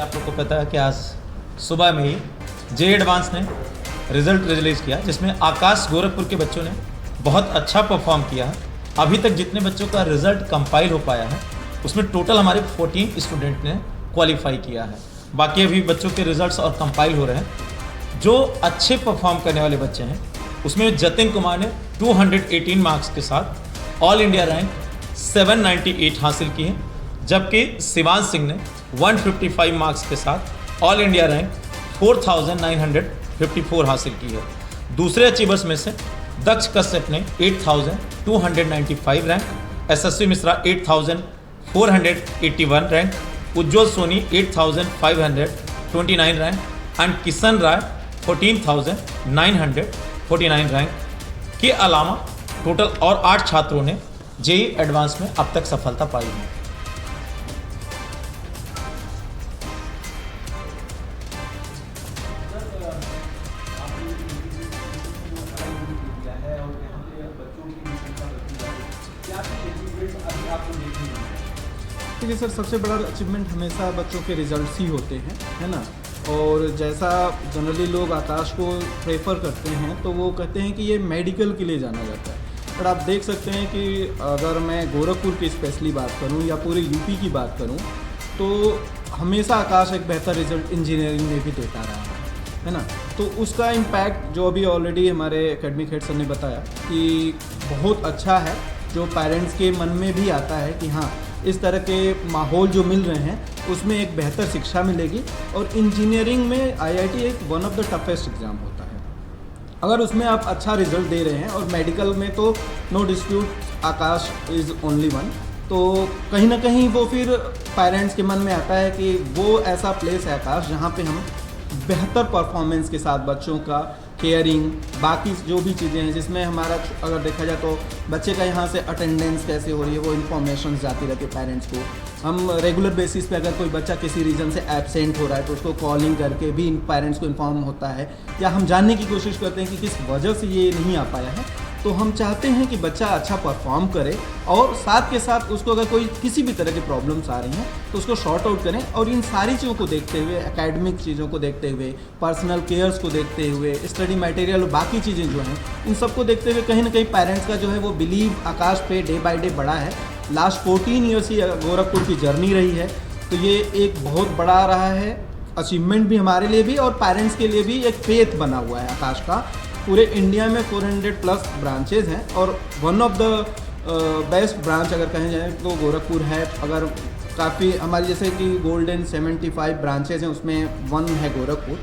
आप लोग को पता है कि आज सुबह में ही जे एडवांस ने रिजल्ट रिलीज़ किया, जिसमें आकाश गोरखपुर के बच्चों ने बहुत अच्छा परफॉर्म किया है। अभी तक जितने बच्चों का रिजल्ट कंपाइल हो पाया है उसमें टोटल हमारे 14 स्टूडेंट ने क्वालिफाई किया है। बाकी अभी बच्चों के रिजल्ट्स और कंपाइल हो रहे हैं। जो अच्छे परफॉर्म करने वाले बच्चे हैं उसमें जतिन कुमार ने 218 मार्क्स के साथ ऑल इंडिया रैंक 798 हासिल की है, जबकि शिवांश सिंह ने 155 मार्क्स के साथ ऑल इंडिया रैंक 4954 हासिल की है। दूसरे अचीवर्स में से दक्ष कश्यप ने 8295 rank, SSV Mishra 8481 rank, Ujjwal Soni 8529 rank and Kishan Rai 14949 rank के अलावा टोटल और 8 छात्रों ने जेईई एडवांस में अब तक सफलता पाई है। देखिए सर, सबसे बड़ा अचीवमेंट हमेशा बच्चों के रिजल्ट्स ही होते हैं, है ना। और जैसा जनरली लोग आकाश को प्रेफर करते हैं तो वो कहते हैं कि ये मेडिकल के लिए जाना जाता है, पर आप देख सकते हैं कि अगर मैं गोरखपुर की स्पेशली बात करूं या पूरे यूपी की बात करूं तो हमेशा आकाश एक बेहतर रिजल्ट इंजीनियरिंग में भी देता रहा है ना। तो उसका इम्पैक्ट जो अभी ऑलरेडी हमारे एकेडमिक हेड सर ने बताया कि बहुत अच्छा है, जो पेरेंट्स के मन में भी आता है कि हाँ, इस तरह के माहौल जो मिल रहे हैं उसमें एक बेहतर शिक्षा मिलेगी। और इंजीनियरिंग में आईआईटी एक one of the toughest exam होता है, अगर उसमें आप अच्छा रिजल्ट दे रहे हैं। और मेडिकल में तो no dispute Akash is only one, तो कहीं ना कहीं वो फिर पेरेंट्स के मन में आता है कि वो ऐसा प्लेस है आकाश जहाँ पे हम बेहतर परफॉर्मेंस के साथ बच्चों का केयरिंग, बाकी जो भी चीज़ें हैं जिसमें हमारा अगर देखा जाए तो बच्चे का यहाँ से अटेंडेंस कैसे हो रही है वो इन्फॉर्मेशन जाती रहती है पेरेंट्स को। हम रेगुलर बेसिस पे अगर कोई बच्चा किसी रीज़न से एब्सेंट हो रहा है तो उसको कॉलिंग करके भी पेरेंट्स को इन्फॉर्म होता है, या हम जानने की कोशिश करते हैं कि किस वजह से ये नहीं आ पाया है। तो हम चाहते हैं कि बच्चा अच्छा परफॉर्म करे और साथ के साथ उसको अगर कोई किसी भी तरह की प्रॉब्लम्स आ रही हैं तो उसको शॉर्ट आउट करें। और इन सारी चीज़ों को देखते हुए, एकेडमिक चीज़ों को देखते हुए, पर्सनल केयर्स को देखते हुए, स्टडी मटेरियल और बाकी चीज़ें जो हैं इन सबको देखते हुए कहीं ना कहीं पेरेंट्स का जो है वो बिलीव आकाश पे डे बाय डे बढ़ा है। लास्ट 14 ईयर्स ही गोरखपुर की जर्नी रही है, तो ये एक बहुत बड़ा रहा है अचीवमेंट भी हमारे लिए भी, और पेरेंट्स के लिए भी एक फेथ बना हुआ है आकाश का। पूरे इंडिया में 400 प्लस ब्रांचेज हैं और one of the best branch अगर कहें जाए तो गोरखपुर है। अगर काफ़ी हमारी जैसे कि गोल्डन 75 ब्रांचेज हैं उसमें वन है गोरखपुर,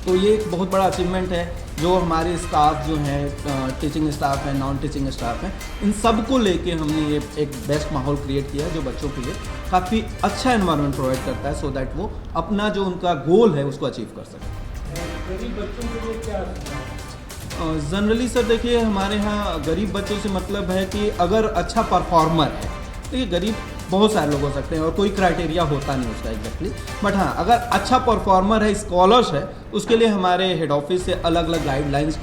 तो ये एक बहुत बड़ा अचीवमेंट है। जो हमारे स्टाफ जो हैं, टीचिंग स्टाफ है, नॉन टीचिंग स्टाफ है, इन सब को लेके हमने ये एक बेस्ट माहौल क्रिएट किया है जो बच्चों के लिए काफ़ी अच्छा एनवायरनमेंट प्रोवाइड करता है, सो दैट वो अपना जो उनका गोल है उसको अचीव कर सकें। गरीब बच्चों के लिए क्या जनरली सर देखिए, हमारे यहाँ गरीब बच्चों से मतलब है कि अगर अच्छा परफॉर्मर है, देखिए गरीब बहुत सारे लोग हो सकते हैं और कोई क्राइटेरिया होता नहीं उसका एग्जैक्टली, बट हाँ अगर अच्छा परफॉर्मर है, स्कॉलर्स है, उसके लिए हमारे हेड ऑफिस से अलग अलग गाइडलाइंस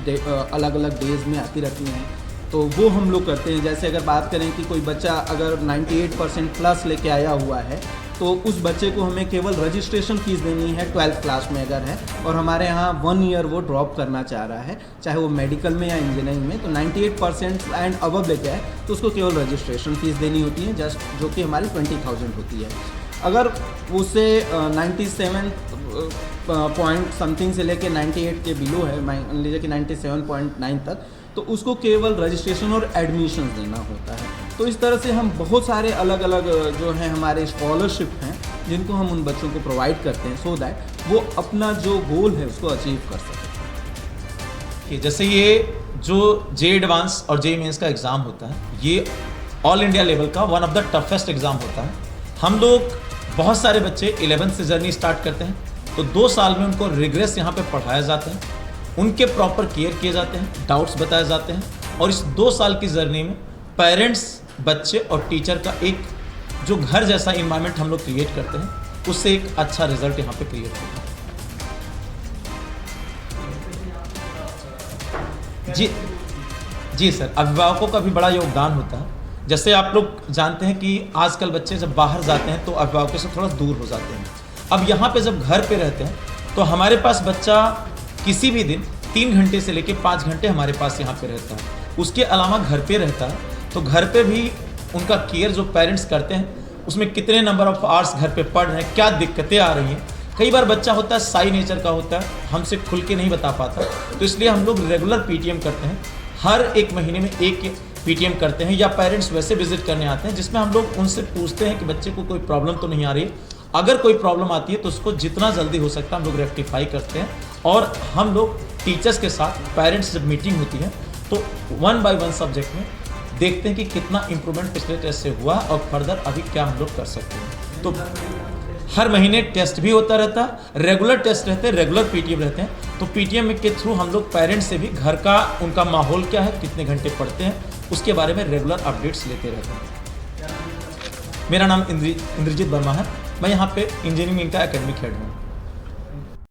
अलग अलग डेज में आती रहती हैं, तो वो हम लोग करते हैं। जैसे अगर बात करें कि कोई बच्चा अगर 98% प्लस लेके आया हुआ है तो उस बच्चे को हमें केवल रजिस्ट्रेशन फीस देनी है 12th क्लास में अगर है, और हमारे यहाँ 1 ईयर वो ड्रॉप करना चाह रहा है, चाहे वो मेडिकल में या इंजीनियरिंग में, तो 98% एंड अबव लेके आए तो उसको केवल रजिस्ट्रेशन फीस देनी होती है जस्ट, जो कि हमारी 20,000 होती है। अगर उससे 97 पॉइंट समथिंग से लेके 98 के बिलो है, मान लीजिए कि 97.9 तक, तो उसको केवल रजिस्ट्रेशन और एडमिशन देना होता है। तो इस तरह से हम बहुत सारे अलग अलग जो हैं हमारे स्कॉलरशिप हैं जिनको हम उन बच्चों को प्रोवाइड करते हैं, सो दैट वो अपना जो गोल है उसको अचीव कर सकें। जैसे ये जो जे एडवांस और जे मेंस का एग्ज़ाम होता है, ये ऑल इंडिया लेवल का one of the toughest exam होता है। हम लोग बहुत सारे बच्चे 11th से जर्नी स्टार्ट करते हैं, तो 2 साल में उनको रिग्रेस यहाँ पे पढ़ाया जाते हैं, उनके प्रॉपर केयर किए जाते हैं, डाउट्स बताए जाते हैं, और इस 2 साल की जर्नी में पेरेंट्स, बच्चे और टीचर का एक जो घर जैसा इन्वायरमेंट हम लोग क्रिएट करते हैं, उससे एक अच्छा रिजल्ट यहाँ पे क्रिएट होता है। जी सर, अभिभावकों का भी बड़ा योगदान होता है। जैसे आप लोग जानते हैं कि आजकल बच्चे जब बाहर जाते हैं तो अभिभावकों से थोड़ा दूर हो जाते हैं। अब यहाँ पे जब घर पे रहते हैं तो हमारे पास बच्चा किसी भी दिन 3 घंटे से लेकर 5 घंटे हमारे पास यहाँ पे रहता है। उसके अलावा घर पे रहता है, तो घर पे भी उनका केयर जो पेरेंट्स करते हैं, उसमें कितने नंबर ऑफ आवर्स घर पे पढ़ रहे हैं, क्या दिक्कतें आ रही हैं। कई बार बच्चा होता है साई नेचर का होता है, हमसे खुल के नहीं बता पाता, तो इसलिए हम लोग रेगुलर पीटीएम करते हैं। हर 1 महीने में एक पीटीएम करते हैं, या पेरेंट्स वैसे विजिट करने आते हैं जिसमें हम लोग उनसे पूछते हैं कि बच्चे को कोई प्रॉब्लम तो नहीं आ रही है। अगर कोई प्रॉब्लम आती है तो उसको जितना जल्दी हो सकता है हम लोग रेक्टिफाई करते हैं। और हम लोग टीचर्स के साथ पेरेंट्स जब मीटिंग होती है तो 1 बाय 1 सब्जेक्ट में देखते हैं कि कितना इम्प्रूवमेंट पिछले टेस्ट से हुआ और फर्दर अभी क्या हम लोग कर सकते हैं। तो हर महीने टेस्ट भी होता रहता है, रेगुलर टेस्ट रहते हैं, रेगुलर पीटीएम रहते हैं। तो पीटीएम के थ्रू हम लोग पेरेंट्स से भी घर का उनका माहौल क्या है, कितने घंटे पढ़ते हैं, उसके बारे में रेगुलर अपडेट्स लेते रहते हैं। मेरा नाम इंद्रजीत वर्मा है, मैं यहाँ पे इंजीनियरिंग का एकेडमिक हेड हूँ।